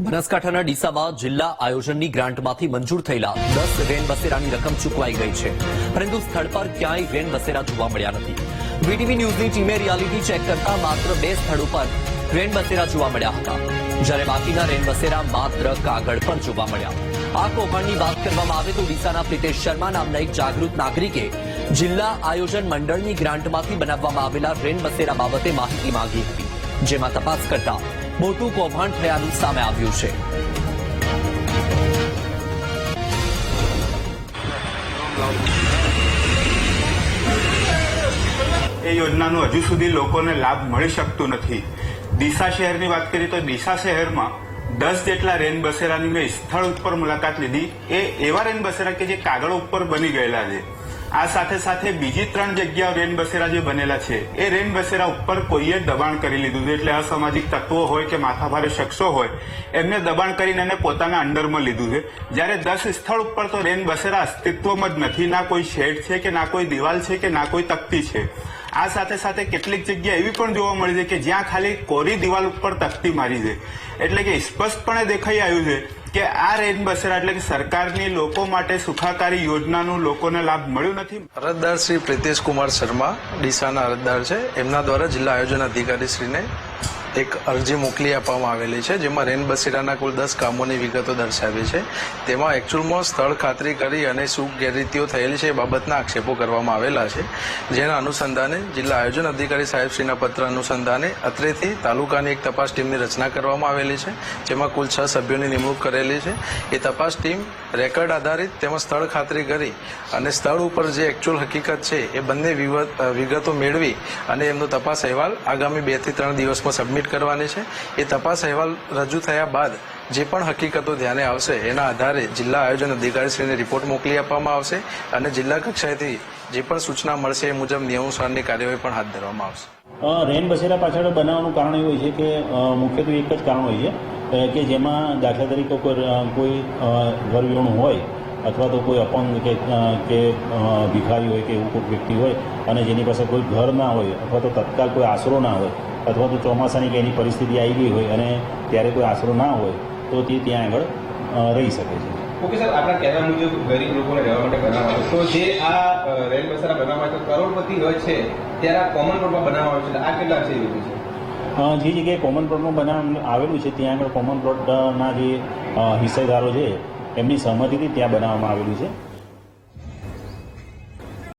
બનાસકાંઠાના ડીસામાં જિલ્લા આયોજનની ગ્રાન્ટમાંથી મંજૂર થયેલા 10 રેન બસેરાની રકમ ચૂકવાઈ ગઈ છે, પરંતુ સ્થળ પર ક્યાંય રેન બસેરા જોવા મળ્યા નથી। વીટીવી ન્યૂઝની ટીમે રિયાલિટી ચેક કરતા માત્ર 2 સ્થળો પર રેન બસેરા જોવા મળ્યા હતા, જ્યારે બાકીના રેન બસેરા માત્ર કાગળ પર જોવા મળ્યા। આ કૌભાંડની વાત કરવામાં આવે તો ડીસાના પ્રિતેશ શર્મા નામના એક જાગૃત નાગરિકે જિલ્લા આયોજન મંડળની ગ્રાન્ટમાંથી બનાવવામાં આવેલા રેન બસેરા બાબતે માહિતી માંગી હતી, જેમાં તપાસ કરતા મોટું કૌભાંડ થયાનું સામે આવ્યું છે। એ યોજનાનો હજુ સુધી લોકોને લાભ મળી શકતો નથી। ડીસા શહેરની વાત કરીએ તો ડીસા શહેરમાં 10 જેટલા રેન બસેરાની મેં સ્થળ ઉપર મુલાકાત લીધી। એ એવા રેન બસેરા કે જે કાગળ ઉપર બની ગયેલા છે। આ સાથે સાથે બીજી 3 જગ્યાઓ રેન બસેરા જે બનેલા છે એ રેન બસેરા ઉપર કોઈએ દબાણ કરી લીધું છે, એટલે અસામાજિક તત્વો હોય કે માથાભારે શખ્સો હોય એમને દબાણ કરીને એને પોતાના અંડરમાં લીધું છે। જ્યારે 10 સ્થળ ઉપર તો રેન બસેરા અસ્તિત્વમાં જ નથી, ના કોઈ શેડ છે કે ના કોઈ દિવાલ છે કે ના કોઈ તકતી છે। આ સાથે સાથે કેટલીક જગ્યા એવી પણ જોવા મળી છે કે જ્યાં ખાલી કોરી દિવાલ ઉપર તકતી મારી છે, એટલે કે સ્પષ્ટપણે દેખાઈ આવ્યું છે કે આ રેન બસેરા એટલે કે સરકારની લોકો માટે સુખાકારી યોજનાનું લોકોને લાભ મળ્યું નથી। અરજદાર શ્રી પ્રિતેશ કુમાર શર્મા ડીસાના અરજદાર છે। એમના દ્વારા જિલ્લા આયોજન અધિકારી શ્રીને એક અરજી મોકલી આપવામાં આવેલી છે, જેમાં રેન બસેરાના કુલ 10 કામોની વિગતો દર્શાવી છે। તેમાં એકચ્યુઅલમાં સ્થળ ખાતરી કરી અને શું ગેરરીતિઓ થયેલી છે એ બાબતના આક્ષેપો કરવામાં આવેલા છે, જેના અનુસંધાને જિલ્લા આયોજન અધિકારી સાહેબશ્રીના પત્ર અનુસંધાને અત્રેથી તાલુકાની એક તપાસ ટીમની રચના કરવામાં આવેલી છે, જેમાં કુલ 6 સભ્યોની નિમણૂક કરેલી છે। એ તપાસ ટીમ રેકર્ડ આધારિત તેમજ સ્થળ ખાતરી કરી અને સ્થળ ઉપર જે એકચ્યુઅલ હકીકત છે એ બંને વિગતો મેળવી અને એમનો તપાસ અહેવાલ આગામી 2 થી 3 દિવસમાં સબમિટ કરવાની છે। એ તપાસ અહેવાલ રજૂ થયા બાદ જે પણ હકીકતો ધ્યાને આવશે એના આધારે જિલ્લા આયોજન અધિકારીશ્રીને રિપોર્ટ મોકલી આપવામાં આવશે અને જિલ્લા કક્ષાએથી જે પણ સૂચના મળશે એ મુજબ નિયમાનુસારની કાર્યવાહી પણ હાથ ધરવામાં આવશે। રેન બસેરા પાછળ બનાવવાનું કારણ એવું હોય છે કે મુખ્યત્વે એક જ કારણ હોય છે કે જેમાં દાખલા તરીકે કોઈ ઘરવિહોણું હોય અથવા તો કોઈ અપંગ કે ભિખારી હોય કે એવું કોઈ વ્યક્તિ હોય અને જેની પાસે કોઈ ઘર ના હોય અથવા તો તત્કાલ કોઈ આશરો ના હોય અથવા તો ચોમાસાની કે એની પરિસ્થિતિ આવી ગઈ હોય અને ત્યારે કોઈ આશરો ના હોય તો તે ત્યાં આગળ રહી શકે છે। ઓકે સર, આપણા કહેવા મુજબ ગરીબ લોકોને રહેવા માટે બનાવવા તો જે આ રેન બસેરા બનાવવા માટે કરોડપતિ હોય છે ત્યારે આ કોમન પ્લોટમાં બનાવવા આવે છે, આ કેટલા છે એવું છે? જે જગ્યાએ કોમન પ્લોટમાં બનાવવામાં આવેલું છે ત્યાં આગળ કોમન પ્લોટના જે હિસ્સેદારો છે એમની સહમતિથી ત્યાં બનાવવામાં આવેલું છે।